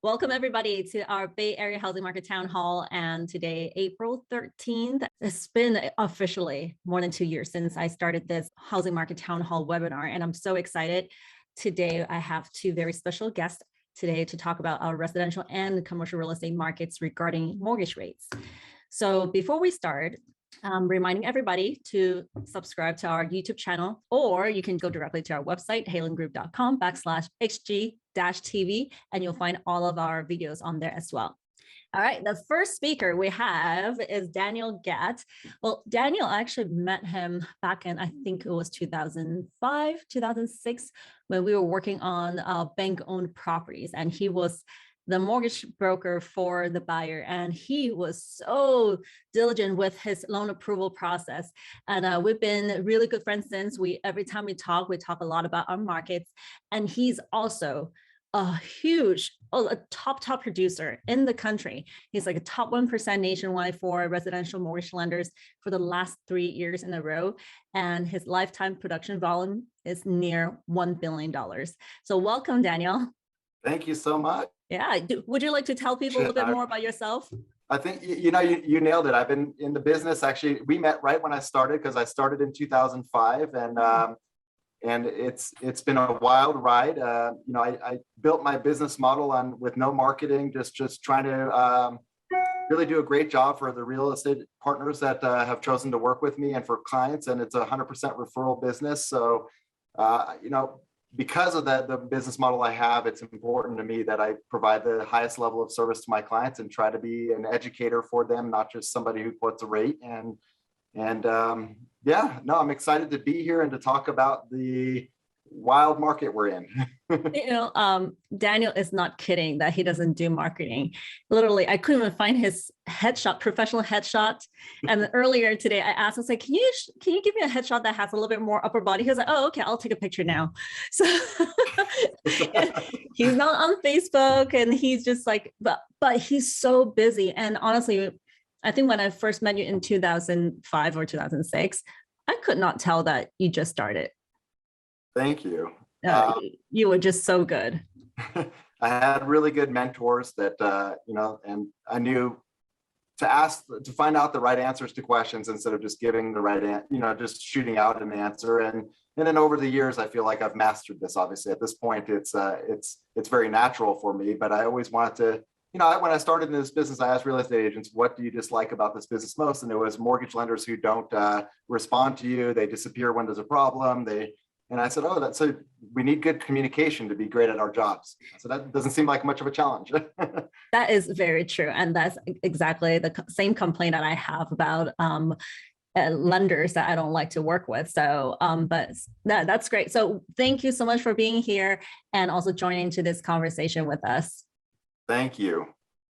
Welcome everybody to our Bay Area Housing Market Town Hall. And today, April 13th, it's been officially more than 2 years since I started this Housing Market Town Hall webinar. And I'm so excited. Today, I have two very special guests today to talk about our residential and commercial real estate markets regarding mortgage rates. So before we start, I'm reminding everybody to subscribe to our YouTube channel, or you can go directly to our website, haylengroup.com/HG-TV, and you'll find all of our videos on there as well. All right, the first speaker we have is Daniel Gat. Well, Daniel, I actually met him back in, I think it was 2005, 2006, when we were working on bank-owned properties, and he was the mortgage broker for the buyer. And he was so diligent with his loan approval process. And we've been really good friends since. Every time we talk a lot about our markets. And he's also a top producer in the country. He's like a top 1% nationwide for residential mortgage lenders for the last 3 years in a row. And his lifetime production volume is near $1 billion. So welcome, Daniel. Thank you so much. Yeah. Would you like to tell people a little bit more about yourself? I think, you nailed it. I've been in the business. Actually, we met right when I started, because I started in 2005, and it's been a wild ride. I built my business model with no marketing, just trying to really do a great job for the real estate partners that have chosen to work with me and for clients. And it's a 100% referral business. So, because of the business model I have, it's important to me that I provide the highest level of service to my clients and try to be an educator for them, not just somebody who quotes a rate. I'm excited to be here and to talk about the wild market we're in. Daniel is not kidding that he doesn't do marketing. Literally, I couldn't even find his professional headshot. And earlier today, I asked him, like, can you give me a headshot that has a little bit more upper body? He was like, oh, okay, I'll take a picture now. So he's not on Facebook, and he's just like, but he's so busy. And honestly, I think when I first met you in 2005 or 2006, I could not tell that you just started. Thank you. You were just so good. I had really good mentors that, and I knew to find out the right answers to questions instead of just giving the right just shooting out an answer. And then over the years, I feel like I've mastered this. Obviously, at this point, it's very natural for me. But I always wanted to, when I started in this business, I asked real estate agents, what do you dislike about this business most? And it was mortgage lenders who don't respond to you. They disappear when there's a problem. And I said, so we need good communication to be great at our jobs. So that doesn't seem like much of a challenge. That is very true. And that's exactly the same complaint that I have about lenders that I don't like to work with. So, but that's great. So thank you so much for being here and also joining into this conversation with us. Thank you.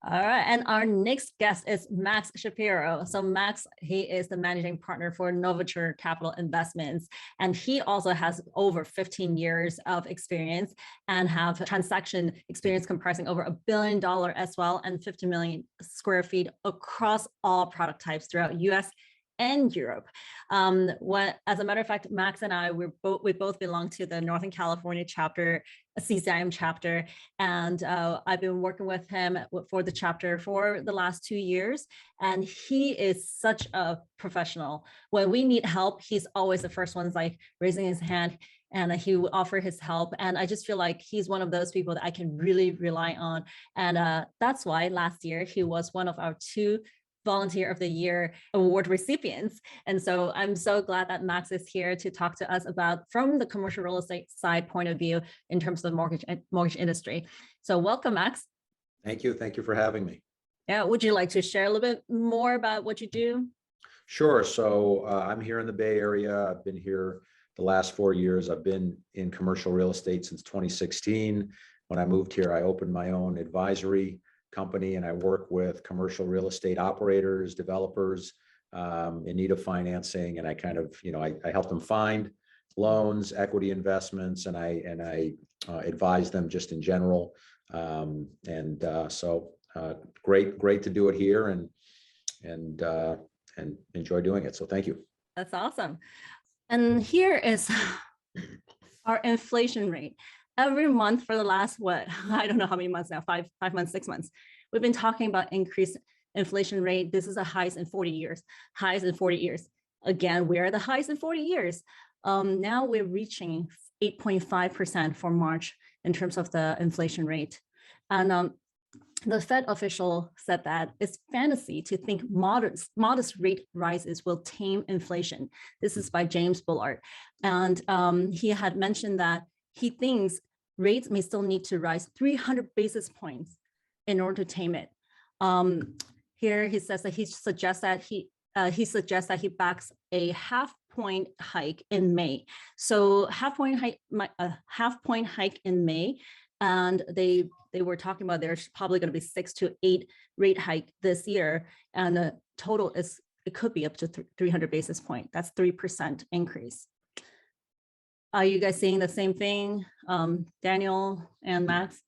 All right, and our next guest is Max Shapiro. So Max, he is the managing partner for Novateur Capital Investments, and he also has over 15 years of experience and have transaction experience comprising over $1 billion as well, and 50 million square feet across all product types throughout U.S. and Europe. As a matter of fact, Max and I, we both belong to the Northern California chapter, a CCIM chapter, and I've been working with him for the chapter for the last 2 years, and he is such a professional. When we need help, he's always the first one, like raising his hand, and he will offer his help. And I just feel like he's one of those people that I can really rely on. And that's why last year he was one of our 2 Volunteer of the Year award recipients. And so I'm so glad that Max is here to talk to us about from the commercial real estate side point of view in terms of the mortgage industry. So welcome, Max. Thank you. Thank you for having me. Yeah. Would you like to share a little bit more about what you do? Sure. So I'm here in the Bay Area. I've been here the last 4 years. I've been in commercial real estate since 2016. When I moved here, I opened my own advisory company, and I work with commercial real estate operators, developers in need of financing, and I kind of, I help them find loans, equity investments, and I advise them just in general. So great to do it here, and enjoy doing it. So thank you. That's awesome. And here is our inflation rate. every month for the last, what, I don't know how many months now, five months, 6 months, we've been talking about increased inflation rate. This is the highest in 40 years, highs in 40 years. Again, we're at the highest in 40 years. Now we're reaching 8.5% for March in terms of the inflation rate. And the Fed official said that it's fantasy to think modest rate rises will tame inflation. This is by James Bullard. And he had mentioned that he thinks rates may still need to rise 300 basis points in order to tame it. Here he says that he suggests that he backs a half-point hike in May. So half-point hike in May, and they were talking about there's probably going to be 6 to 8 rate hike this year, and the total is it could be up to 300 basis point. That's 3% increase. Are you guys seeing the same thing, Daniel and Max?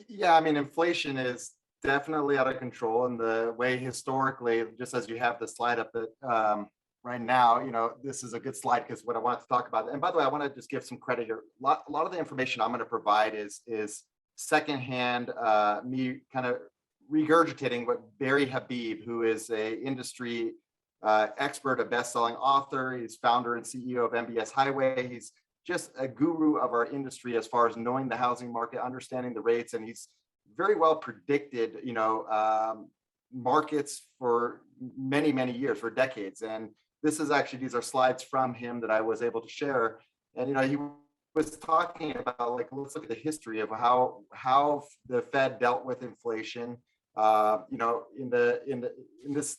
Yeah, I mean, inflation is definitely out of control, and the way historically, just as you have the slide up right now, you know, this is a good slide because what I wanted to talk about. And by the way, I want to just give some credit here. A lot of the information I'm going to provide is secondhand, me kind of regurgitating what Barry Habib, who is a industry expert, a best-selling author. He's founder and CEO of MBS Highway. He's just a guru of our industry as far as knowing the housing market, understanding the rates, and he's very well predicted, you know, markets for many, many years, for decades. And this is actually, these are slides from him that I was able to share. And, you know, he was talking about, like, let's look at the history of how the Fed dealt with inflation. You know, in this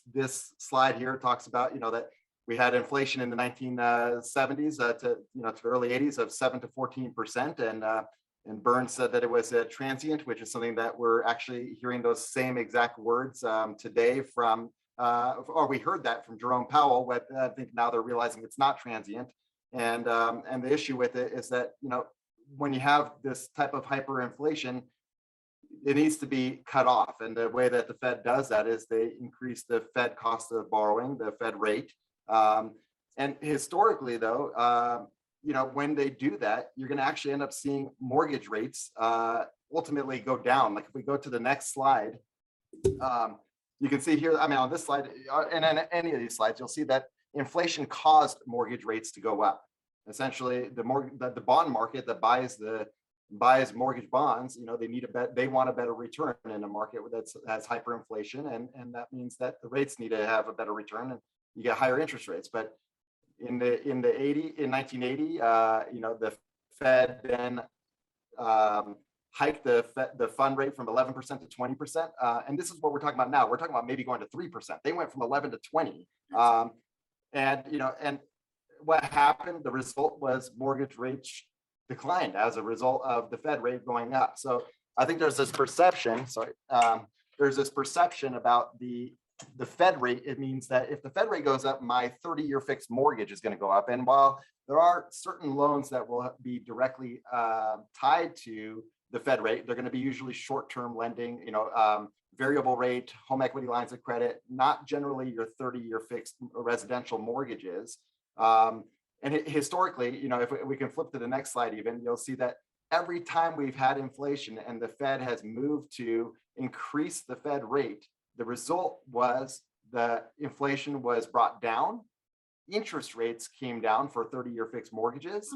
slide here, it talks about, you know, that we had inflation in the 1970s to early 80s of 7 to 14%. And Burns said that it was a transient, which is something that we're actually hearing those same exact words today from, or we heard that from Jerome Powell, but I think now they're realizing it's not transient. And the issue with it is that, you know, when you have this type of hyperinflation, it needs to be cut off. And the way that the Fed does that is they increase the Fed cost of borrowing, the Fed rate. And historically, though, you know, when they do that, you're going to actually end up seeing mortgage rates ultimately go down. Like if we go to the next slide, you can see here, I mean, on this slide, and on any of these slides, you'll see that inflation caused mortgage rates to go up. Essentially, the bond market that buys mortgage bonds, you know, they want a better return in a market that has hyperinflation, and that means that the rates need to have a better return, and you get higher interest rates. But in 1980, you know, the Fed then hiked the fund rate from 11% to 20%, and this is what we're talking about now. We're talking about maybe going to 3%. They went from 11 to 20, and you know, and what happened? The result was mortgage rates declined as a result of the Fed rate going up. So I think there's this perception. There's this perception about the Fed rate. It means that if the Fed rate goes up, my 30-year fixed mortgage is going to go up. And while there are certain loans that will be directly tied to the Fed rate, they're going to be usually short-term lending, you know, variable rate, home equity lines of credit, not generally your 30-year fixed residential mortgages. And historically, you know, if we can flip to the next slide even, you'll see that every time we've had inflation and the Fed has moved to increase the Fed rate, the result was the inflation was brought down, interest rates came down for 30-year fixed mortgages,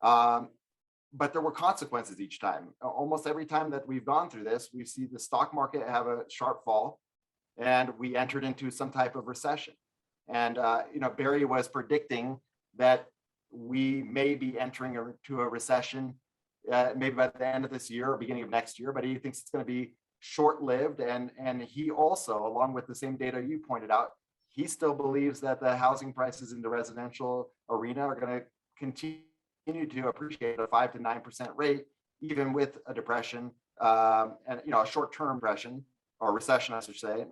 but there were consequences each time. Almost every time that we've gone through this, we see the stock market have a sharp fall, and we entered into some type of recession. And you know, Barry was predicting that we may be entering into a recession maybe by the end of this year or beginning of next year, but he thinks it's going to be short-lived. And he also, along with the same data you pointed out, he still believes that the housing prices in the residential arena are going to continue to appreciate at a 5 to 9% rate, even with a depression, and you know, a short-term depression or recession, I should say.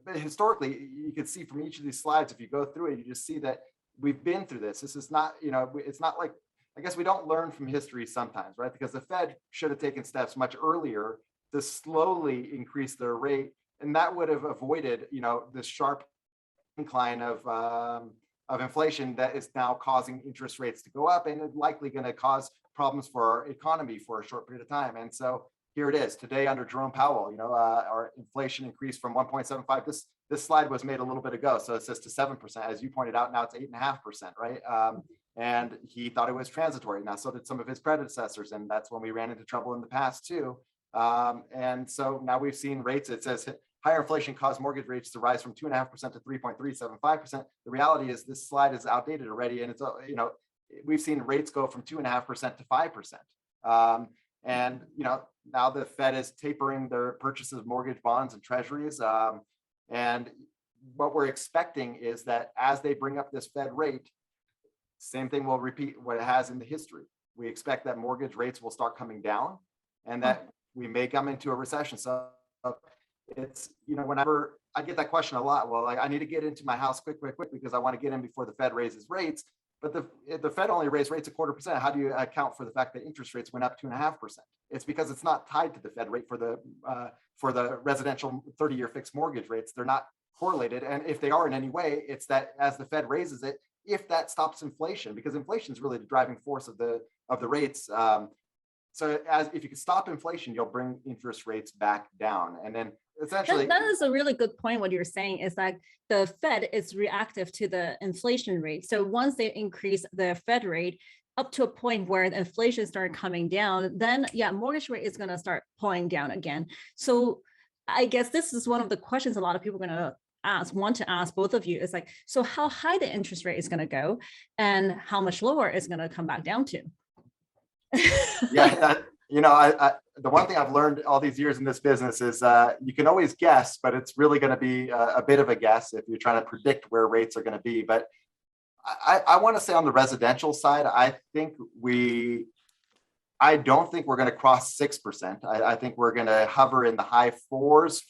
But historically, you can see from each of these slides, if you go through it, you just see that we've been through this. This is not, you know, it's not like, I guess we don't learn from history sometimes, right? Because the Fed should have taken steps much earlier to slowly increase their rate, and that would have avoided, you know, this sharp incline of of inflation that is now causing interest rates to go up, and it's likely going to cause problems for our economy for a short period of time. And so here it is today under Jerome Powell. Our inflation increased from 1.75. This slide was made a little bit ago, so it says to 7%. As you pointed out, now it's 8.5%, right? And he thought it was transitory. Now, so did some of his predecessors, and that's when we ran into trouble in the past too. And so now we've seen rates. It says higher inflation caused mortgage rates to rise from 2.5% to 3.375%. The reality is this slide is outdated already, and it's we've seen rates go from 2.5% to 5%. And now the Fed is tapering their purchases of mortgage bonds and treasuries. And what we're expecting is that as they bring up this Fed rate, same thing will repeat what it has in the history. We expect that mortgage rates will start coming down, and that we may come into a recession. So it's, whenever I get that question a lot, well, I need to get into my house quick, because I want to get in before the Fed raises rates. But the Fed only raised rates 0.25%. How do you account for the fact that interest rates went up 2.5%? It's because it's not tied to the Fed rate for the residential 30-year fixed mortgage rates. They're not correlated. And if they are in any way, it's that as the Fed raises it, if that stops inflation, because inflation is really the driving force of the rates. So if you can stop inflation, you'll bring interest rates back down. And then essentially that is a really good point. What you're saying is that the Fed is reactive to the inflation rate. So once they increase the Fed rate up to a point where the inflation started coming down, then mortgage rate is going to start pulling down again. So I guess this is one of the questions a lot of people are going to want to ask both of you is like, so how high the interest rate is going to go and how much lower it's going to come back down to? The one thing I've learned all these years in this business is you can always guess, but it's really going to be a bit of a guess if you're trying to predict where rates are going to be. But I want to say on the residential side, I don't think we're going to cross 6%. I think we're going to hover in the high 4s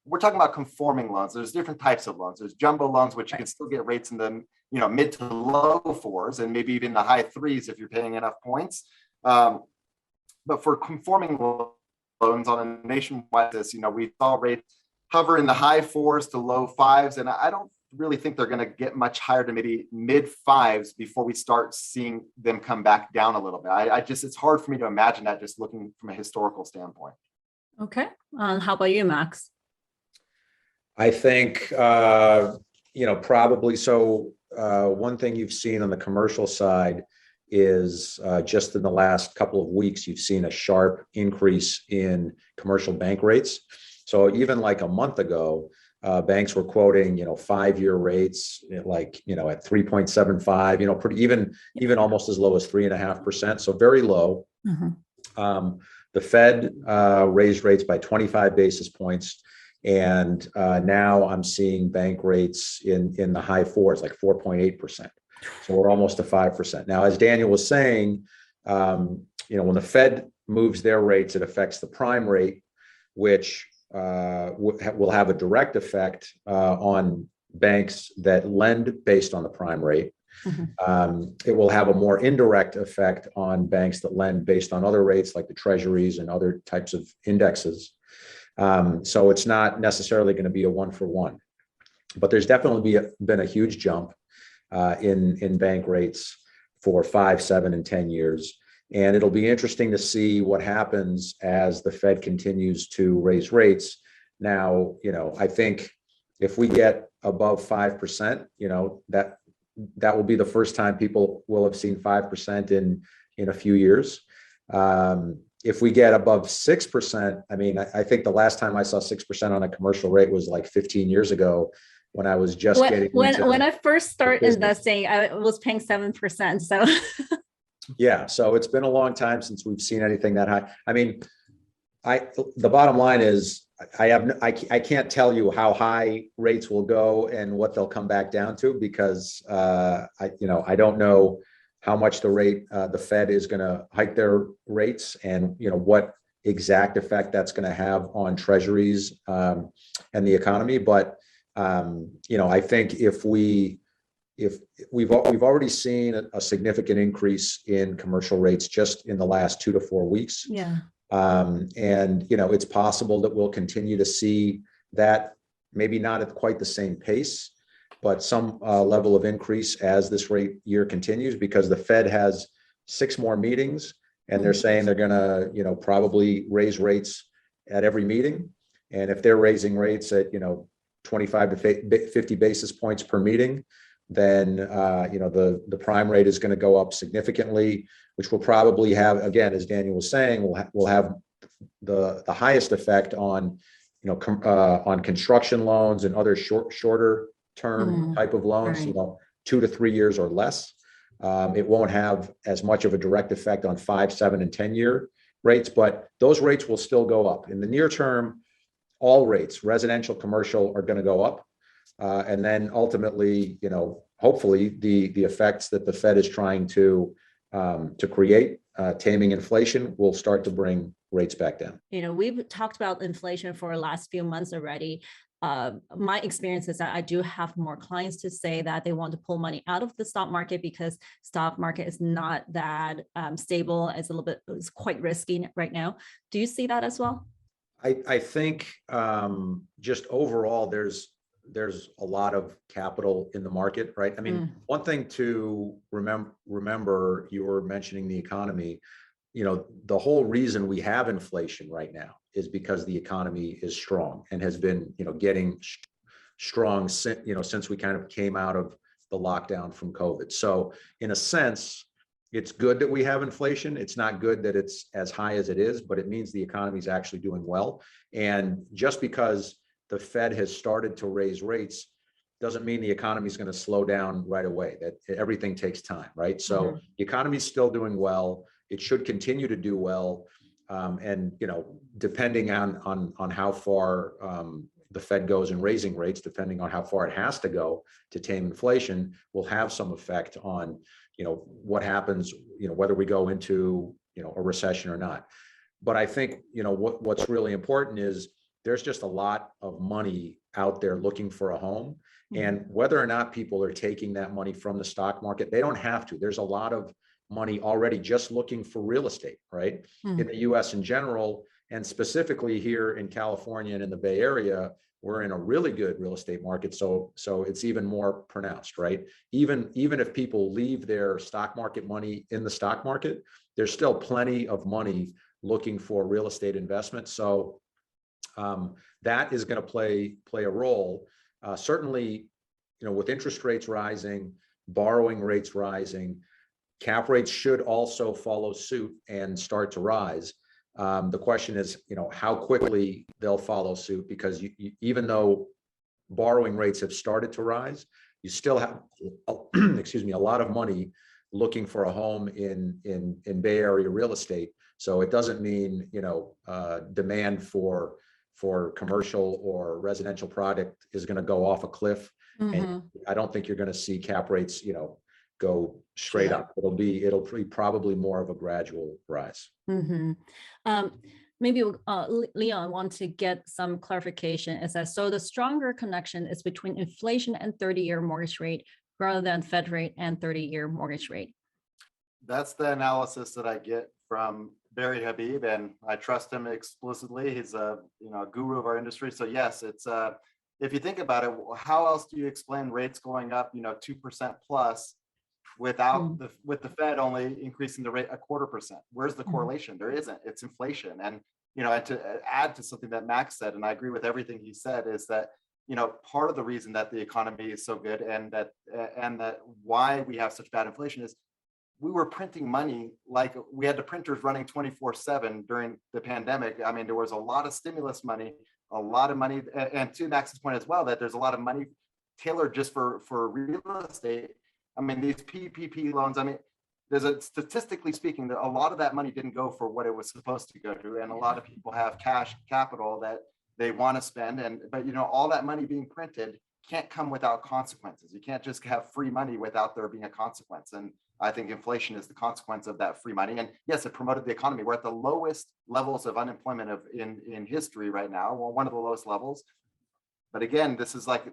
we're talking about conforming loans. There's different types of loans. There's jumbo loans, which you can still get rates in the mid to low 4s and maybe even the high 3s if you're paying enough points. But for conforming loans on a nationwide basis, we saw rates hover in the high 4s to low 5s. And I don't really think they're going to get much higher to maybe mid 5s before we start seeing them come back down a little bit. It's hard for me to imagine that just looking from a historical standpoint. Okay. How about you, Max? I think, probably so. One thing you've seen on the commercial side is just in the last couple of weeks, you've seen a sharp increase in commercial bank rates. So even like a month ago, banks were quoting, 5-year rates at 3.75, pretty even almost as low as 3.5%. So very low. Mm-hmm. The Fed raised rates by 25 basis points. And now I'm seeing bank rates in the high 4s, like 4.8%. So we're almost to 5%. Now, as Daniel was saying, when the Fed moves their rates, it affects the prime rate, which will have a direct effect on banks that lend based on the prime rate. Mm-hmm. It will have a more indirect effect on banks that lend based on other rates like the treasuries and other types of indexes. So it's not necessarily going to be a 1-for-1, but there's definitely been a huge jump in bank rates for 5, 7, and 10 years. And it'll be interesting to see what happens as the Fed continues to raise rates. Now, I think if we get above 5%, that will be the first time people will have seen 5% in a few years. If we get above 6%, I think the last time I saw 6% on a commercial rate was like 15 years ago when I was just getting when I first started investing, I was paying 7%. So yeah, so it's been a long time since we've seen anything that high. The bottom line is I can't tell you how high rates will go and what they'll come back down to because I don't know how much the Fed is going to hike their rates and what exact effect that's going to have on treasuries and the economy. But I think if we've already seen a significant increase in commercial rates just in the last 2 to 4 weeks. Yeah. And it's possible that we'll continue to see that, maybe not at quite the same pace, but some level of increase as this rate year continues, because the Fed has 6 more meetings, and they're saying they're going to, probably raise rates at every meeting. And if they're raising rates at, 25 to 50 basis points per meeting, then, the prime rate is going to go up significantly, which will probably have, again, as Daniel was saying, will have the highest effect on, on construction loans and other shorter term type of loans, Right. 2 to 3 years or less. It won't have as much of a direct effect on 5, 7, and 10-year rates, but those rates will still go up. In the near term, all rates, residential, commercial, are going to go up. And then ultimately, hopefully the effects that the Fed is trying to create, taming inflation, will start to bring rates back down. We've talked about inflation for the last few months already. My experience is that I do have more clients to say that they want to pull money out of the stock market because stock market is not that stable. It's quite risky right now. Do you see that as well? I think just overall, there's a lot of capital in the market, right? I mean, one thing to remember, you were mentioning the economy. The whole reason we have inflation right now is because the economy is strong and has been, getting strong since we kind of came out of the lockdown from COVID. So in a sense, it's good that we have inflation. It's not good that it's as high as it is, but it means the economy is actually doing well. And just because the Fed has started to raise rates doesn't mean the economy is going to slow down right away. That everything takes time, right? So the economy is still doing well. It should continue to do well. And, depending on how far the Fed goes in raising rates, depending on how far it has to go to tame inflation, will have some effect on, what happens, whether we go into, a recession or not. But I think, what's really important is there's just a lot of money out there looking for a home. And whether or not people are taking that money from the stock market, they don't have to. There's a lot of money already just looking for real estate, right? In the US in general, and specifically here in California and in the Bay Area, we're in a really good real estate market. So it's even more pronounced, right? Even if people leave their stock market money in the stock market, there's still plenty of money looking for real estate investment. So that is going to play a role. Certainly, with interest rates rising, borrowing rates rising, cap rates should also follow suit and start to rise. The question is, how quickly they'll follow suit, because even though borrowing rates have started to rise, you still have, a lot of money looking for a home in Bay Area real estate. So it doesn't mean, demand for commercial or residential product is going to go off a cliff. And I don't think you're going to see cap rates, go straight up. It'll be probably more of a gradual rise. Maybe Leon want to get some clarification. Is that so? The stronger connection is between inflation and 30-year mortgage rate rather than Fed rate and 30-year mortgage rate. That's the analysis that I get from Barry Habib, and I trust him explicitly. He's a guru of our industry. So yes, it's if you think about it, how else do you explain rates going up 2% plus without with the Fed only increasing the rate 0.25%? Where's the correlation? There isn't. It's inflation. And and to add to something that Max said, and I agree with everything he said, is that part of the reason that the economy is so good and that why we have such bad inflation is we were printing money, like we had the printers running 24/7 during the pandemic. I mean, there was a lot of stimulus money, a lot of money, and to Max's point as well, that there's a lot of money tailored just for real estate. I mean, these PPP loans, I mean, statistically speaking, a lot of that money didn't go for what it was supposed to go to. And a lot of people have cash capital that they want to spend. But all that money being printed can't come without consequences. You can't just have free money without there being a consequence. And I think inflation is the consequence of that free money. And yes, it promoted the economy. We're at the lowest levels of unemployment in history right now. Well, one of the lowest levels. But again, this is like,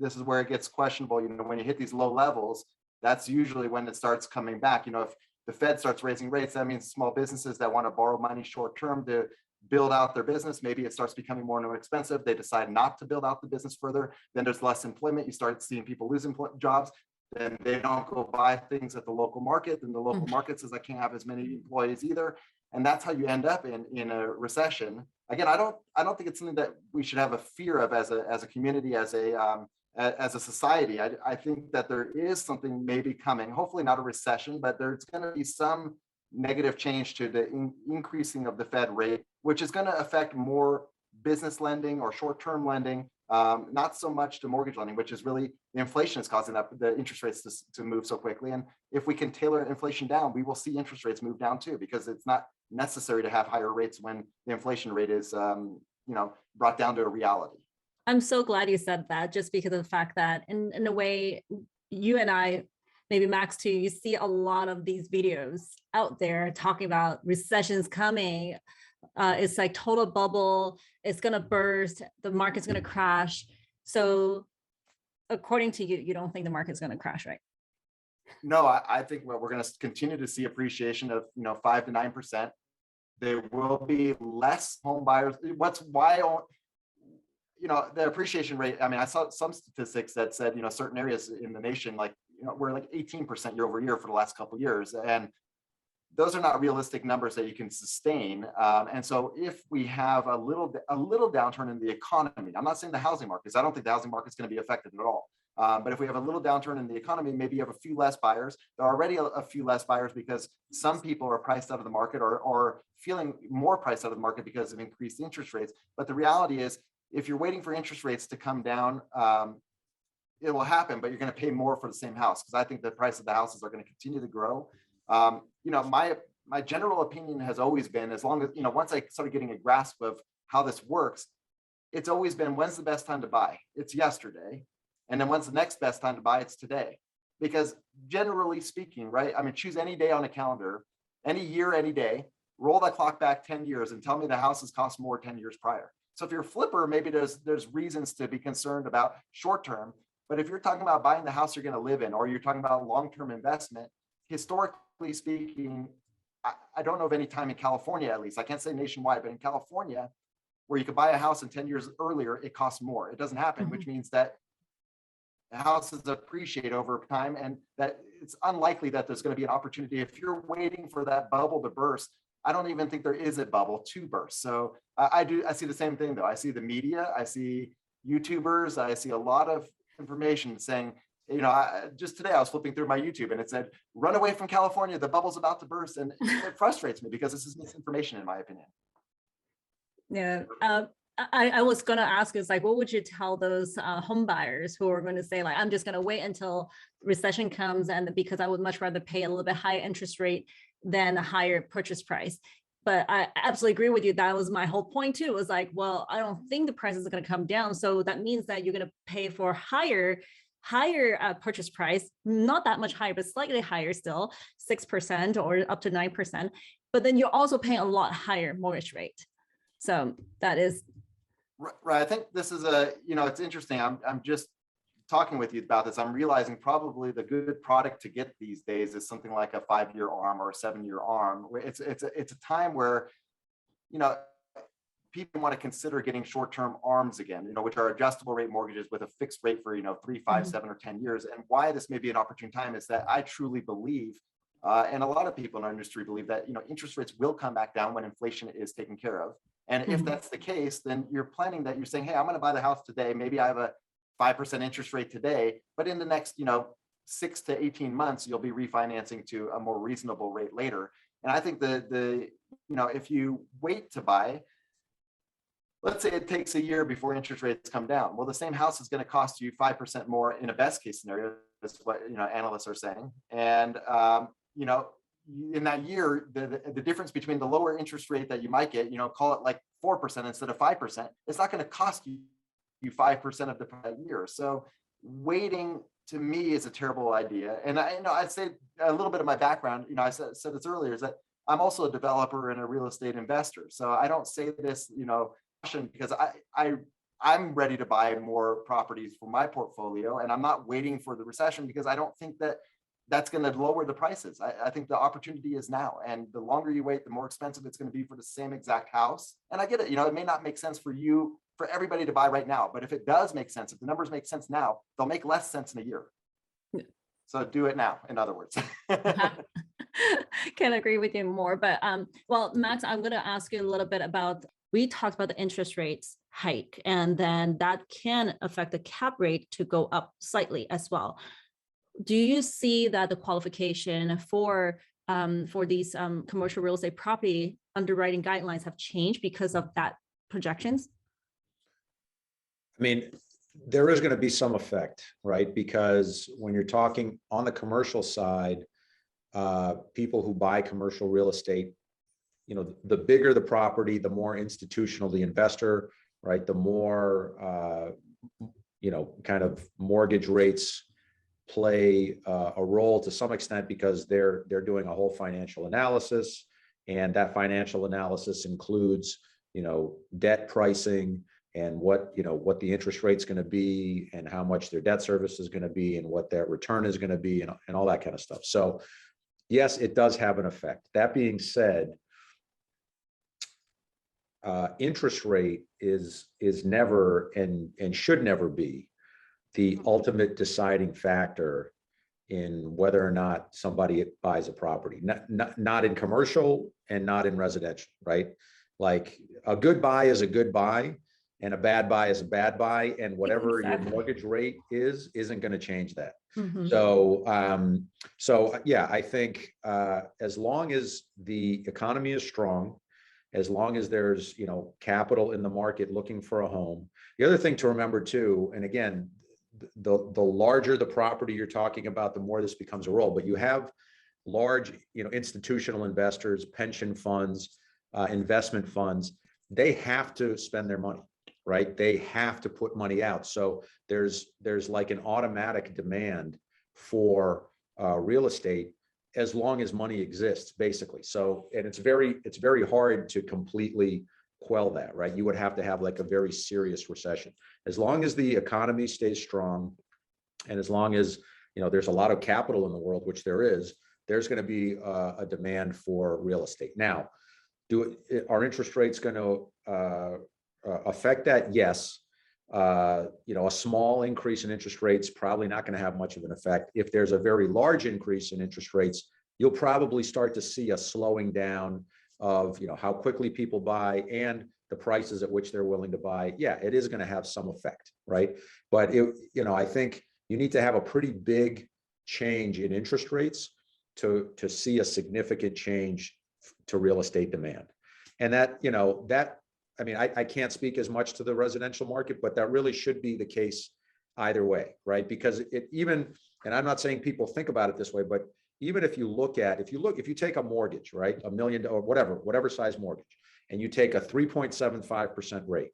this is where it gets questionable. When you hit these low levels, that's usually when it starts coming back. If the Fed starts raising rates, that means small businesses that want to borrow money short term to build out their business. Maybe it starts becoming more and more expensive. They decide not to build out the business further. Then there's less employment. You start seeing people losing jobs. Then they don't go buy things at the local market. Then the local market says, I can't have as many employees either. And that's how you end up in a recession. Again, I don't think it's something that we should have a fear of as a community, as a society. I think that there is something maybe coming, hopefully not a recession, but there's going to be some negative change to the increasing of the Fed rate, which is going to affect more business lending or short-term lending, not so much to mortgage lending, which is really the inflation is causing the interest rates to move so quickly. And if we can tailor inflation down, we will see interest rates move down too, because it's not necessary to have higher rates when the inflation rate is brought down to a reality. I'm so glad you said that, just because of the fact that in a way, you and I, maybe Max too, you see a lot of these videos out there talking about recessions coming. It's like total bubble, it's going to burst, the market's going to crash. So according to you, you don't think the market's going to crash, right? No, I think we're going to continue to see appreciation of 5 to 9%. There will be less home buyers. The appreciation rate. I mean, I saw some statistics that said certain areas in the nation, like we're like 18% year over year for the last couple of years, and those are not realistic numbers that you can sustain. And so if we have a little downturn in the economy, I'm not saying the housing markets, I don't think the housing market is going to be affected at all. But if we have a little downturn in the economy, maybe you have a few less buyers. There are already a few less buyers because some people are priced out of the market or feeling more priced out of the market because of increased interest rates. But the reality is, if you're waiting for interest rates to come down, it will happen, but you're going to pay more for the same house, because I think the price of the houses are going to continue to grow. My general opinion has always been, as long as, once I started getting a grasp of how this works, it's always been, when's the best time to buy? It's yesterday. And then when's the next best time to buy? It's today. Because generally speaking, right? I mean, choose any day on a calendar, any year, any day, roll that clock back 10 years and tell me the houses cost more 10 years prior. So if you're a flipper, maybe there's reasons to be concerned about short term. But if you're talking about buying the house you're going to live in, or you're talking about long-term investment, historically speaking, I don't know of any time in California, at least, I can't say nationwide, but in California, where you could buy a house and 10 years earlier, it costs more. It doesn't happen, which means that houses appreciate over time, and that it's unlikely that there's going to be an opportunity. If you're waiting for that bubble to burst, I don't even think there is a bubble to burst. So I see the same thing though. I see the media, I see YouTubers, I see a lot of information saying, just today I was flipping through my YouTube and it said, run away from California, the bubble's about to burst. And it frustrates me because this is misinformation in my opinion. Yeah. I was going to ask is like, what would you tell those home buyers who are going to say, like, I'm just going to wait until recession comes, and because I would much rather pay a little bit higher interest rate than a higher purchase price. But I absolutely agree with you. That was my whole point too. It was like, well, I don't think the prices are going to come down. So that means that you're going to pay for higher purchase price, not that much higher, but slightly higher still, 6% or up to 9%. But then you're also paying a lot higher mortgage rate. So that is. Right. I think this is it's interesting. I'm just talking with you about this. I'm realizing probably the good product to get these days is something like a 5-year ARM or a 7-year ARM. It's a time where, people want to consider getting short-term ARMs again, which are adjustable rate mortgages with a fixed rate for, 3, 5, 7, or 10 years. And why this may be an opportune time is that I truly believe, and a lot of people in our industry believe that, interest rates will come back down when inflation is taken care of. And if that's the case, then you're planning that, you're saying, hey, I'm going to buy the house today. Maybe I have a 5% interest rate today, but in the next, 6 to 18 months, you'll be refinancing to a more reasonable rate later. And I think if you wait to buy, let's say it takes a year before interest rates come down. Well, the same house is going to cost you 5% more in a best case scenario. That's what analysts are saying. And in that year, the difference between the lower interest rate that you might get, call it like 4% instead of 5%, it's not going to cost you 5% of the year. So waiting to me is a terrible idea. And I'd say a little bit of my background, I said this earlier, is that I'm also a developer and a real estate investor. So I don't say this, because I'm ready to buy more properties for my portfolio, and I'm not waiting for the recession because I don't think that that's going to lower the prices. I think the opportunity is now. And the longer you wait, the more expensive it's going to be for the same exact house. And I get it, it may not make sense for you, for everybody to buy right now. But if it does make sense, if the numbers make sense now, they'll make less sense in a year. Yeah. So do it now, in other words. Can agree with you more. But well, Max, I'm going to ask you a little bit about, we talked about the interest rates hike, and then that can affect the cap rate to go up slightly as well. Do you see that the qualification for these commercial real estate property underwriting guidelines have changed because of that projections? I mean, there is going to be some effect, right? Because when you're talking on the commercial side, people who buy commercial real estate, the bigger the property, the more institutional the investor, right? The more, kind of mortgage rates play a role to some extent, because they're doing a whole financial analysis, and that financial analysis includes, debt pricing and what the interest rate's going to be, and how much their debt service is going to be, and what their return is going to be, and all that kind of stuff. So yes, it does have an effect. That being said, interest rate is never and should never be the ultimate deciding factor in whether or not somebody buys a property. Not in commercial and not in residential, right? Like, a good buy is a good buy, and a bad buy is a bad buy, and whatever your mortgage rate isn't going to change that. Mm-hmm. So yeah, I think as long as the economy is strong, as long as there's capital in the market looking for a home. The other thing to remember too, and again, the larger the property you're talking about, the more this becomes a role. But you have large, institutional investors, pension funds, investment funds. They have to spend their money, right? They have to put money out. So there's like an automatic demand for real estate as long as money exists, basically. So, and it's very hard to completely quell that, right? You would have to have like a very serious recession. As long as the economy stays strong, and as long as there's a lot of capital in the world, which there's going to be a demand for real estate. Now, are interest rates going to affect that? Yes. A small increase in interest rates probably not going to have much of an effect. If there's a very large increase in interest rates, you'll probably start to see a slowing down of how quickly people buy and the prices at which they're willing to buy. Yeah, it is going to have some effect, right? But I think you need to have a pretty big change in interest rates to see a significant change to real estate demand. And that I mean, I can't speak as much to the residential market, but that really should be the case either way, right? Because and I'm not saying people think about it this way, but even if you take a mortgage, right, $1 million or whatever size mortgage, and you take a 3.75% rate,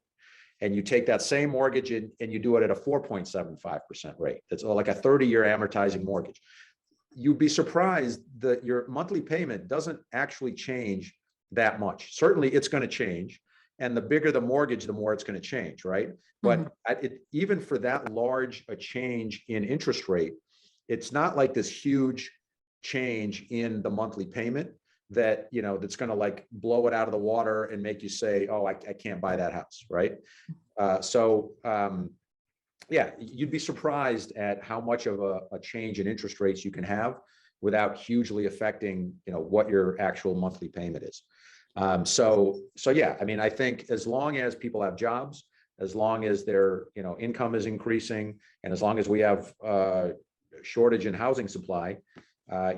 and you take that same mortgage and you do it at a 4.75% rate, that's like a 30-year amortizing mortgage, you'd be surprised that your monthly payment doesn't actually change that much. Certainly it's going to change. And the bigger the mortgage, the more it's going to change, right? But even for that large a change in interest rate, it's not like this huge change in the monthly payment that, that's going to like blow it out of the water and make you say, oh, I can't buy that house, right? Yeah, you'd be surprised at how much of a change in interest rates you can have without hugely affecting, what your actual monthly payment is. So yeah, I mean, I think as long as people have jobs, as long as their, income is increasing, and as long as we have shortage in housing supply,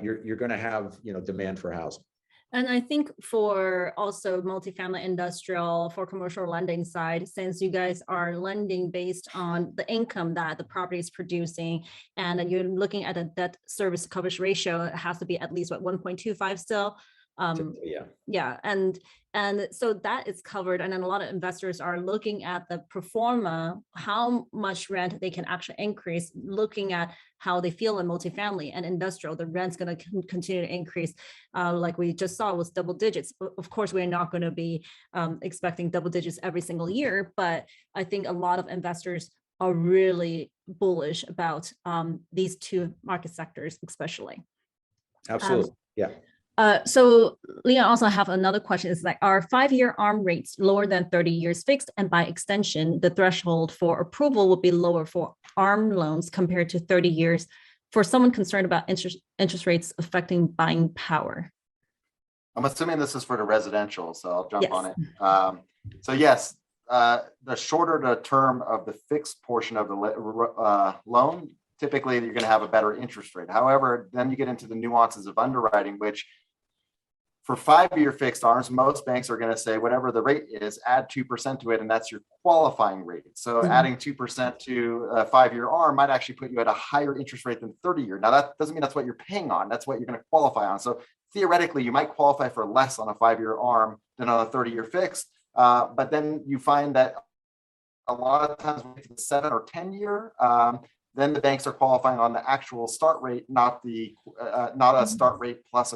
you're going to have, demand for housing. And I think for also multifamily industrial, for commercial lending side, since you guys are lending based on the income that the property is producing, and you're looking at a debt service coverage ratio, it has to be at least 1.25 still. Yeah. And so that is covered. And then a lot of investors are looking at the pro forma, how much rent they can actually increase, looking at how they feel in multifamily and industrial. The rent's going to continue to increase. Like we just saw was double digits. Of course, we're not going to be expecting double digits every single year, but I think a lot of investors are really bullish about these two market sectors, especially. Absolutely. Yeah. So Leon also have another question. Is like, are 5-year ARM rates lower than 30 years fixed? And by extension, the threshold for approval would be lower for ARM loans compared to 30 years for someone concerned about interest rates affecting buying power. I'm assuming this is for the residential, so I'll jump Yes. on it. So yes, the shorter the term of the fixed portion of the loan, typically you're going to have a better interest rate. However, then you get into the nuances of underwriting, which for 5-year fixed ARMs, most banks are going to say whatever the rate is, add 2% to it, and that's your qualifying rate. So adding 2% to a 5-year ARM might actually put you at a higher interest rate than 30-year. Now that doesn't mean that's what you're paying on. That's what you're going to qualify on. So theoretically, you might qualify for less on a 5-year ARM than on a 30-year fixed. But then you find that a lot of times with the 7 or 10-year, then the banks are qualifying on the actual start rate, not a start rate plus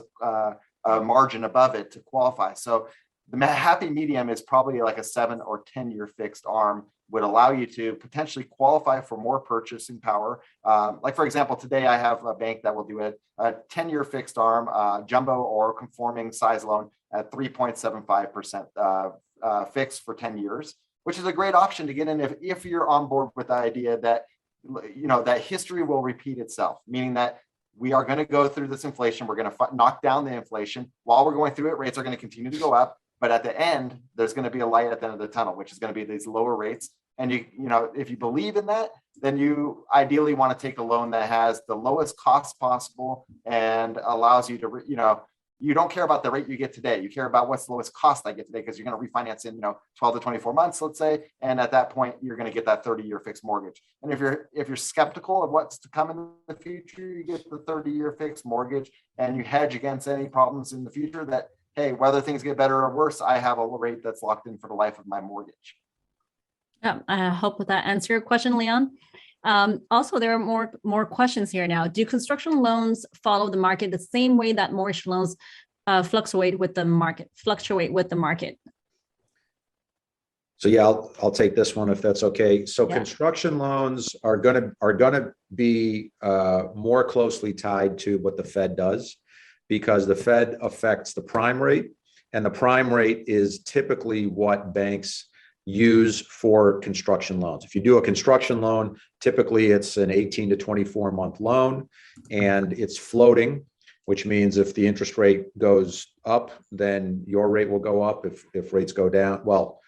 a margin above it to qualify. So the happy medium is probably like a 7 or 10-year fixed ARM would allow you to potentially qualify for more purchasing power. Like for example, today I have a bank that will do a 10-year fixed ARM, jumbo or conforming size loan at 3.75% fixed for 10 years, which is a great option to get in if you're on board with the idea that, you know, that history will repeat itself, meaning that we are going to go through this inflation. We're going to knock down the inflation. While we're going through it, rates are going to continue to go up. But at the end, there's going to be a light at the end of the tunnel, which is going to be these lower rates. And you know, if you believe in that, then you ideally want to take a loan that has the lowest cost possible and allows you to, you know, you don't care about the rate you get today. You care about what's the lowest cost I get today, because you're going to refinance in, you know, 12 to 24 months, let's say. And at that point, you're going to get that 30-year fixed mortgage. And if you're skeptical of what's to come in the future, you get the 30-year fixed mortgage and you hedge against any problems in the future that, hey, whether things get better or worse, I have a rate that's locked in for the life of my mortgage. Yeah, I hope that answered your question, Leon. Also, there are more questions here now. Do construction loans follow the market the same way that mortgage loans fluctuate with the market? So yeah, I'll take this one if that's okay. So yeah. Construction loans are gonna be more closely tied to what the Fed does, because the Fed affects the prime rate, and the prime rate is typically what banks use for construction loans. If you do a construction loan, typically it's an 18 to 24 month loan, and it's floating, which means if the interest rate goes up, then your rate will go up. If rates go down, well,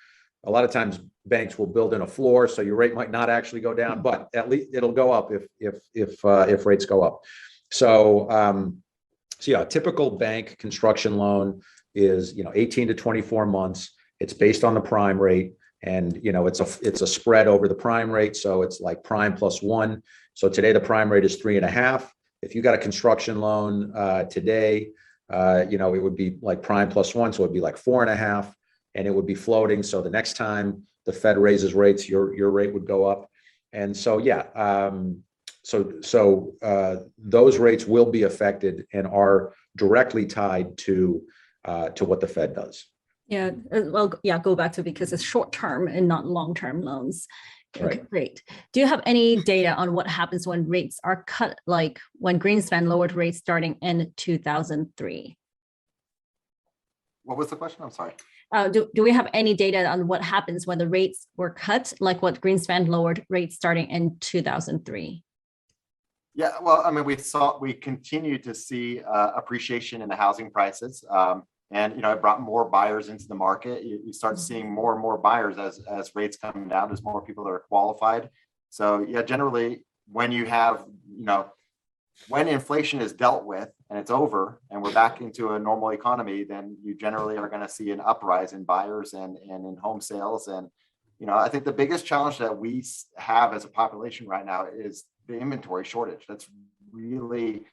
a lot of times banks will build in a floor, so your rate might not actually go down, but at least it'll go up if rates go up. So yeah, a typical bank construction loan is, you know, 18 to 24 months. It's based on the prime rate, and you know, it's a spread over the prime rate, so it's like prime plus 1. So today the prime rate is 3.5. If you got a construction loan today, you know, it would be like prime plus 1, so it'd be like 4.5, and it would be floating. So the next time the Fed raises rates, your rate would go up. And so yeah, those rates will be affected and are directly tied to what the Fed does. Yeah, well, yeah, go back to, because it's short-term and not long-term loans. Okay, Right. Great. Do you have any data on what happens when rates are cut, like when Greenspan lowered rates starting in 2003? What was the question? I'm sorry. Do we have any data on what happens when the rates were cut, like what Greenspan lowered rates starting in 2003? Yeah, well, I mean, we continue to see appreciation in the housing prices. And, you know, it brought more buyers into the market. You start seeing more and more buyers as rates come down. There's more people that are qualified. So yeah, generally when you have, you know, when inflation is dealt with and it's over and we're back into a normal economy, then you generally are going to see an uprise in buyers and in home sales. And, you know, I think the biggest challenge that we have as a population right now is the inventory shortage. That's really,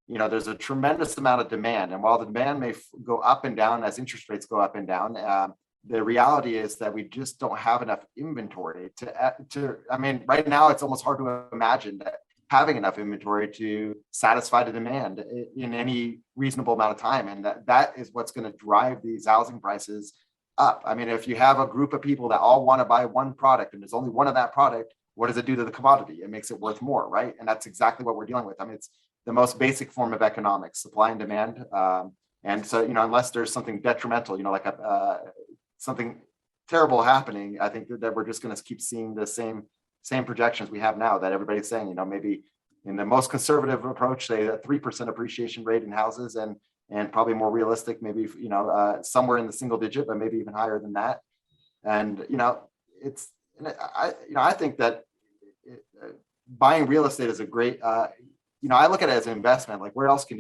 you know, there's a tremendous amount of demand. And while the demand may go up and down as interest rates go up and down, the reality is that we just don't have enough inventory to, I mean, right now it's almost hard to imagine that having enough inventory to satisfy the demand in any reasonable amount of time. And that is what's going to drive these housing prices up. I mean, if you have a group of people that all want to buy one product and there's only one of that product, what does it do to the commodity? It makes it worth more, right? And that's exactly what we're dealing with. I mean, it's the most basic form of economics, supply and demand. And so, unless there's something detrimental, like something terrible happening, I think that we're just going to keep seeing the same projections we have now, that everybody's saying, maybe in the most conservative approach, say a 3% appreciation rate in houses, and probably more realistic, maybe, somewhere in the single digit, but maybe even higher than that. And, I think that buying real estate is a great, I look at it as an investment. Like, where else can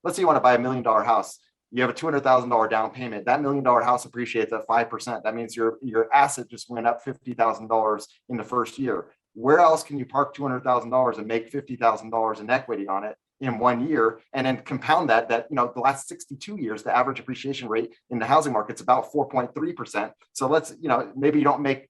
let's say you want to buy $1 million house. You have a $200,000 down payment. That $1 million house appreciates at 5%. That means your asset just went up $50,000 in the first year. Where else can you park $200,000 and make $50,000 in equity on it in 1 year, and then compound that the last 62 years, the average appreciation rate in the housing market is about 4.3%. So let's, maybe you don't make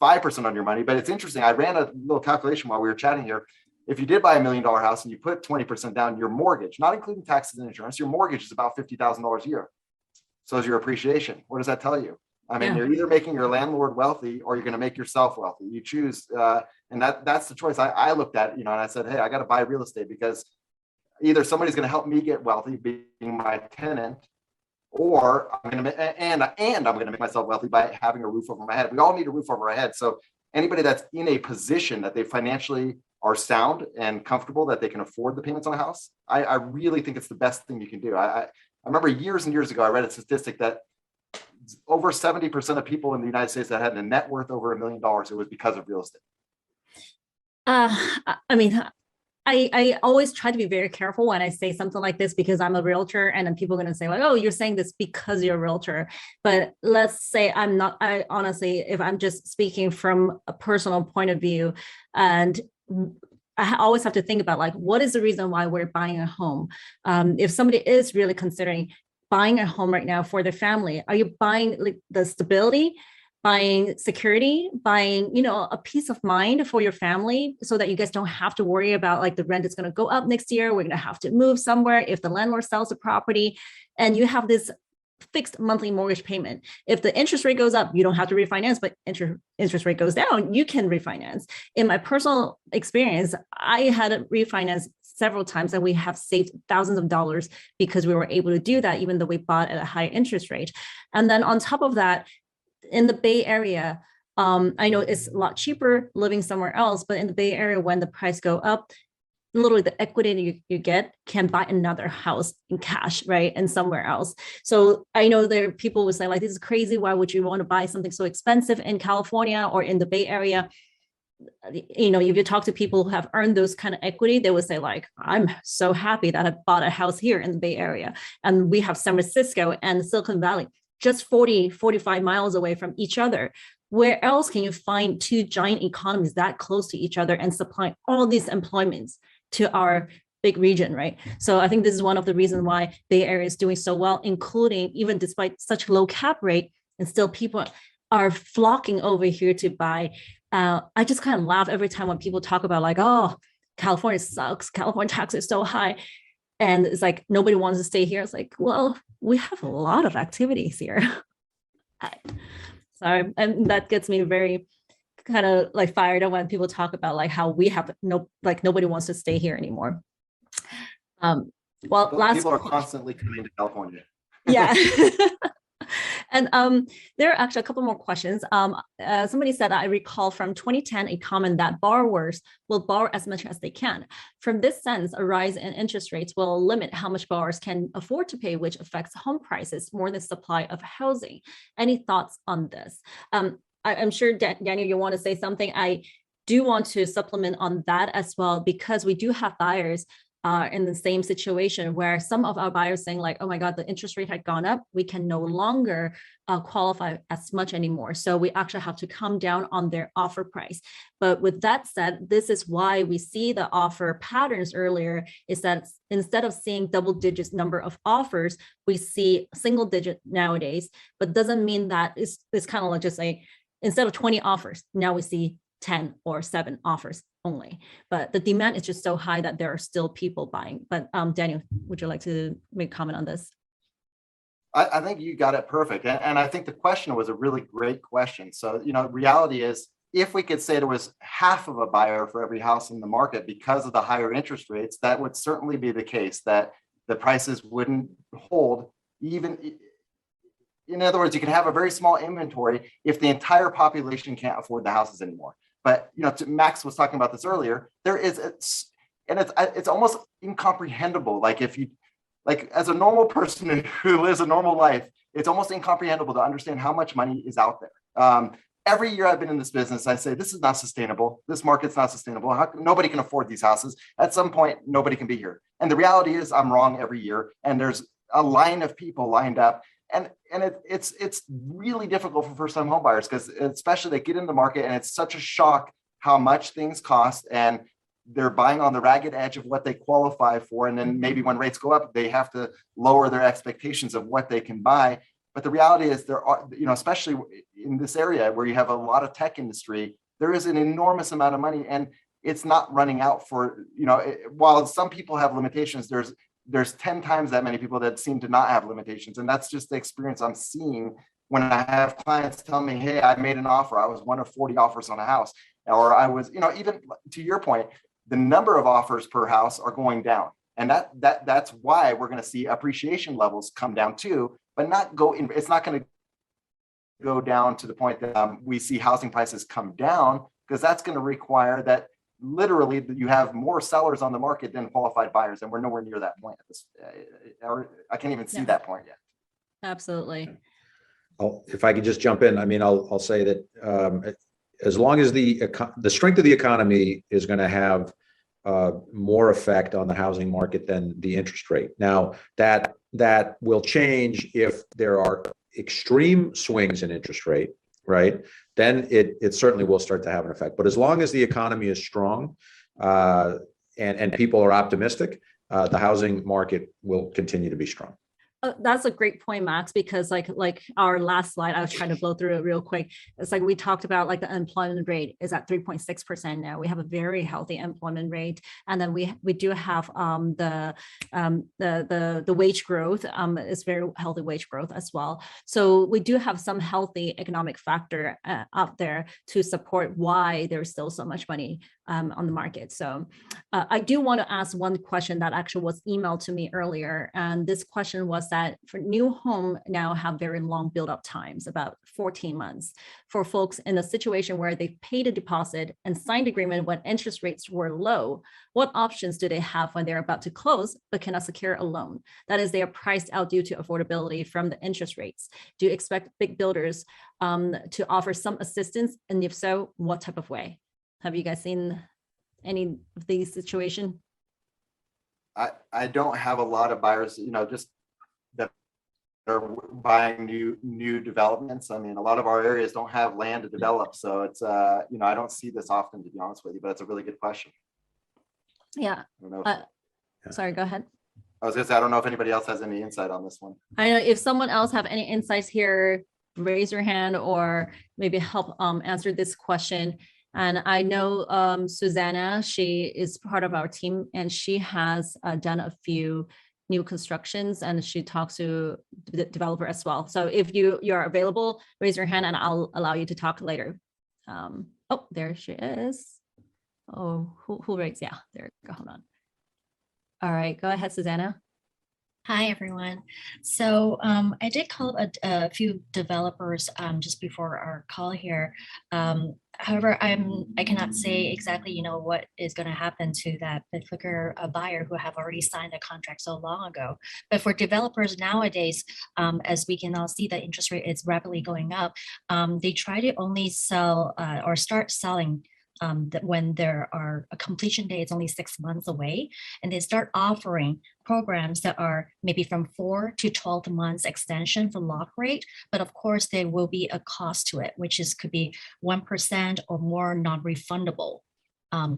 5% on your money, but it's interesting. I ran a little calculation while we were chatting here. If you did buy $1 million house and you put 20% down, your mortgage, not including taxes and insurance, your mortgage is about $50,000 a year. So is your appreciation. What does that tell you? I mean, You're either making your landlord wealthy or you're going to make yourself wealthy. You choose, and that's the choice I looked at, and I said, hey, I got to buy real estate because either somebody's going to help me get wealthy, being my tenant, or I'm going to make myself wealthy by having a roof over my head. We all need a roof over our head. So anybody that's in a position that they financially are sound and comfortable, that they can afford the payments on a house, I really think it's the best thing you can do. I remember years and years ago, I read a statistic that over 70% of people in the United States that had a net worth over $1 million, it was because of real estate. I mean, I always try to be very careful when I say something like this, because I'm a realtor, and then people are going to say like, oh, you're saying this because you're a realtor. But let's say I'm not. I honestly, if I'm just speaking from a personal point of view, and I always have to think about like, what is the reason why we're buying a home? If somebody is really considering buying a home right now for their family, are you buying like the stability, buying security, buying, a peace of mind for your family, so that you guys don't have to worry about like the rent is going to go up next year, we're going to have to move somewhere if the landlord sells the property, and you have this fixed monthly mortgage payment. If the interest rate goes up, you don't have to refinance, but interest rate goes down, you can refinance. In my personal experience, I had to refinance several times, and we have saved thousands of dollars because we were able to do that, even though we bought at a high interest rate. And then on top of that, in the Bay Area, I know it's a lot cheaper living somewhere else, but in the Bay Area, when the price go up, literally the equity you get can buy another house in cash, right? And somewhere else. So I know there are people who say like, this is crazy. Why would you want to buy something so expensive in California or in the Bay Area? If you talk to people who have earned those kind of equity, they would say like, I'm so happy that I bought a house here in the Bay Area. And we have San Francisco and Silicon Valley just 45 miles away from each other. Where else can you find two giant economies that close to each other and supply all these employments to our big region, right? So I think this is one of the reasons why Bay Area is doing so well, including even despite such low cap rate, and still people are flocking over here to buy. I just kind of laugh every time when people talk about like, oh, California sucks, California taxes are so high. And it's like, nobody wants to stay here. It's like, well, we have a lot of activities here. Sorry, and that gets me very kind of like fired up when people talk about like how we have nobody wants to stay here anymore. Well, people are constantly coming to California. Yeah. And there are actually a couple more questions. Somebody said, I recall from 2010 a comment that borrowers will borrow as much as they can. From this sense, a rise in interest rates will limit how much borrowers can afford to pay, which affects home prices more than supply of housing. Any thoughts on this? I'm sure, Daniel, you want to say something. I do want to supplement on that as well, because we do have buyers in the same situation where some of our buyers saying like, oh my God, the interest rate had gone up. We can no longer qualify as much anymore. So we actually have to come down on their offer price. But with that said, this is why we see the offer patterns earlier, is that instead of seeing double digits number of offers, we see single digit nowadays, but doesn't mean that it's kind of like just like, instead of 20 offers, now we see 10 or 7 offers only, but the demand is just so high that there are still people buying. But Daniel, would you like to make a comment on this? I think you got it perfect. And I think the question was a really great question. So, reality is if we could say there was half of a buyer for every house in the market because of the higher interest rates, that would certainly be the case, that the prices wouldn't hold. Even, in other words, you can have a very small inventory if the entire population can't afford the houses anymore. But, you know, Max was talking about this earlier, it's almost incomprehensible. Like, if you, like, as a normal person who lives a normal life, it's almost incomprehensible to understand how much money is out there. Every year I've been in this business, I say, this is not sustainable. This market's not sustainable. Nobody can afford these houses. At some point, nobody can be here. And the reality is I'm wrong every year. And there's a line of people lined up. And it's really difficult for first-time home buyers, because especially they get in the market and it's such a shock how much things cost, and they're buying on the ragged edge of what they qualify for. And then maybe when rates go up, they have to lower their expectations of what they can buy. But the reality is there are, you know, especially in this area where you have a lot of tech industry, there is an enormous amount of money, and it's not running out for, you know, while some people have limitations, there's 10 times that many people that seem to not have limitations. And that's just the experience I'm seeing when I have clients tell me, hey, I made an offer. I was one of 40 offers on a house. Or I was, you know, even to your point, the number of offers per house are going down. And that's why we're going to see appreciation levels come down too, but not go in. It's not going to go down to the point that we see housing prices come down, because that's going to require that literally you have more sellers on the market than qualified buyers. And we're nowhere near that point at this. I can't even see that point yet. Absolutely. If I could just jump in, I mean, I'll say that as long as the strength of the economy is going to have more effect on the housing market than the interest rate. Now, that will change if there are extreme swings in interest rate, right? Then it certainly will start to have an effect. But as long as the economy is strong and people are optimistic, the housing market will continue to be strong. That's a great point, Max, because like our last slide, I was trying to blow through it real quick. It's like we talked about, like, the unemployment rate is at 3.6% now. We have a very healthy employment rate, and then we do have the wage growth is very healthy wage growth as well. So we do have some healthy economic factor out there to support why there's still so much money on the market. So I do want to ask one question that actually was emailed to me earlier, and this question was that for new home now have very long build-up times, about 14 months. For folks in a situation where they paid a deposit and signed agreement when interest rates were low, what options do they have when they're about to close but cannot secure a loan? That is, they are priced out due to affordability from the interest rates. Do you expect big builders to offer some assistance? And if so, what type of way? Have you guys seen any of these situations? I don't have a lot of buyers, you know, just that are buying new developments. I mean, a lot of our areas don't have land to develop, so it's you know, I don't see this often, to be honest with you. But it's a really good question. Yeah. I don't know. Sorry, go ahead. I was gonna say, I don't know if anybody else has any insight on this one. I know if someone else have any insights here, raise your hand or maybe help answer this question. And I know Susanna, she is part of our team, and she has done a few new constructions, and she talks to the developer as well. So if you're available, raise your hand and I'll allow you to talk later. Oh, there she is. Oh, who raised? Yeah, there you go. Hold on. All right, go ahead, Susanna. Hi, everyone. So I did call a few developers just before our call here. However, I cannot say exactly, you know, what is going to happen to that particular buyer who have already signed a contract so long ago. But for developers nowadays, as we can all see, the interest rate is rapidly going up. They try to only sell or start selling that when there are a completion date is only 6 months away, and they start offering programs that are maybe from 4 to 12 months extension for lock rate. But of course, there will be a cost to it, which could be 1% or more non-refundable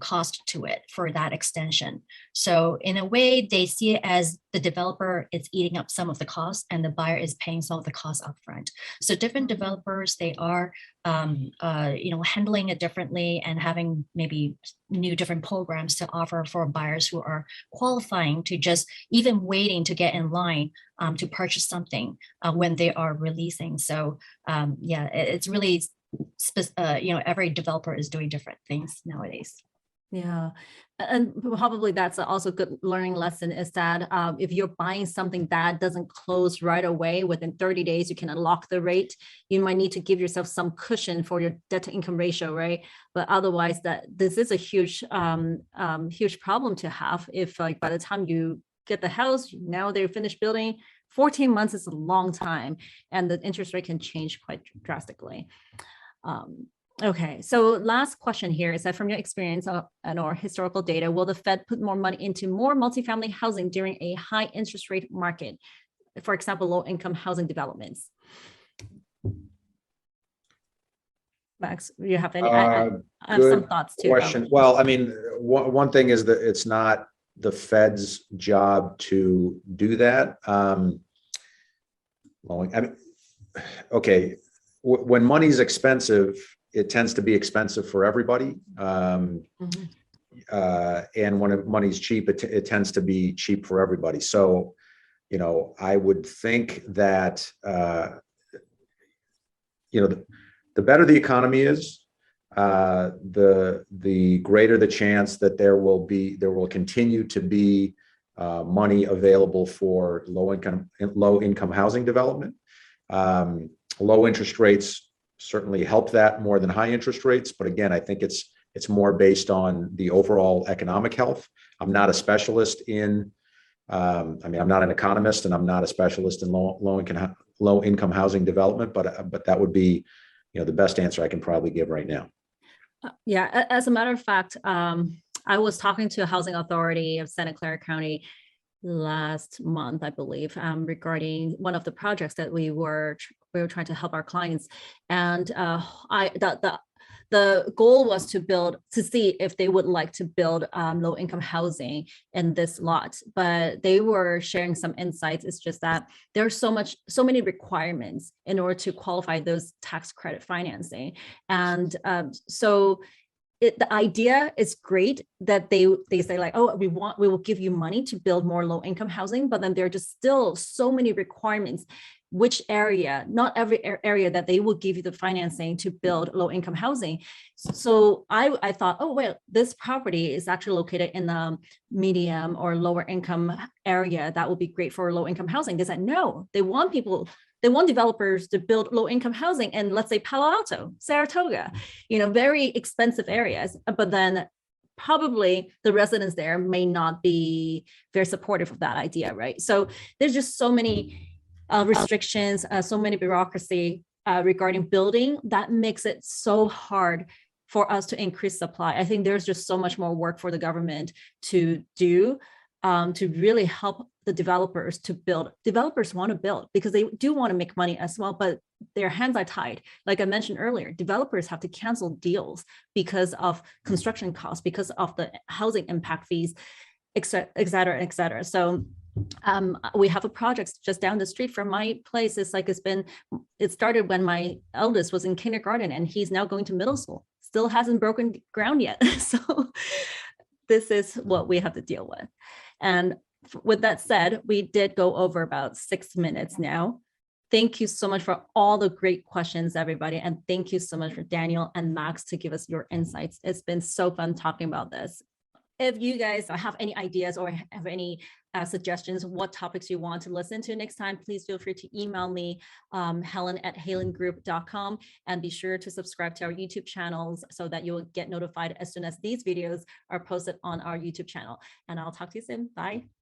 cost to it for that extension. So in a way, they see it as the developer is eating up some of the costs and the buyer is paying some of the costs upfront. So different developers, they are you know, handling it differently and having maybe new different programs to offer for buyers who are qualifying to just even waiting to get in line to purchase something when they are releasing. So yeah, it's really every developer is doing different things nowadays. Yeah, and probably that's also a good learning lesson is that if you're buying something that doesn't close right away, within 30 days, you can unlock the rate. You might need to give yourself some cushion for your debt to income ratio, right? But otherwise, this is a huge, huge problem to have. If like by the time you get the house, now they're finished building, 14 months is a long time, and the interest rate can change quite drastically. Okay, so last question here is that from your experience and or historical data, will the Fed put more money into more multifamily housing during a high interest rate market? For example, low income housing developments. Max, you have any? I have some thoughts too. Question. Well, I mean, one thing is that it's not the Fed's job to do that. Well, I mean, okay, when money's expensive, it tends to be expensive for everybody. And when money's cheap, it tends to be cheap for everybody. So, you know, I would think that, you know, the better the economy is, the greater the chance that there will continue to be money available for low income housing development. Low interest rates certainly help that more than high interest rates. But again, I think it's more based on the overall economic health. I'm not a specialist in, I mean, I'm not an economist and I'm not a specialist in low income housing development, but that would be, you know, the best answer I can probably give right now. Yeah, as a matter of fact, I was talking to a housing authority of Santa Clara County last month, I believe, regarding one of the projects that we were trying to help our clients, and the goal was to see if they would like to build low income housing in this lot. But they were sharing some insights. It's just that there's so many requirements in order to qualify those tax credit financing, and so. The idea is great that they say like, oh, we will give you money to build more low income housing, but then there are just still so many requirements. Which area, not every area that they will give you the financing to build low income housing. So I thought, oh, well, this property is actually located in a medium or lower income area. That would be great for low income housing. They said, no, they want developers to build low income housing in, let's say, Palo Alto, Saratoga, you know, very expensive areas. But then probably the residents there may not be very supportive of that idea, right? So there's just so many restrictions, so many bureaucracy regarding building that makes it so hard for us to increase supply. I think there's just so much more work for the government to do to really help the developers to build. Developers want to build because they do want to make money as well, but their hands are tied. Like I mentioned earlier, developers have to cancel deals because of construction costs, because of the housing impact fees, et cetera, et cetera. So we have a project just down the street from my place. It started when my eldest was in kindergarten and he's now going to middle school. Still hasn't broken ground yet. So this is what we have to deal with. And with that said, we did go over about 6 minutes now. Thank you so much for all the great questions, everybody. And thank you so much for Daniel and Max to give us your insights. It's been so fun talking about this. If you guys have any ideas or have any suggestions, what topics you want to listen to next time, please feel free to email me, helen@haylengroup.com, and be sure to subscribe to our YouTube channels so that you'll get notified as soon as these videos are posted on our YouTube channel. And I'll talk to you soon. Bye.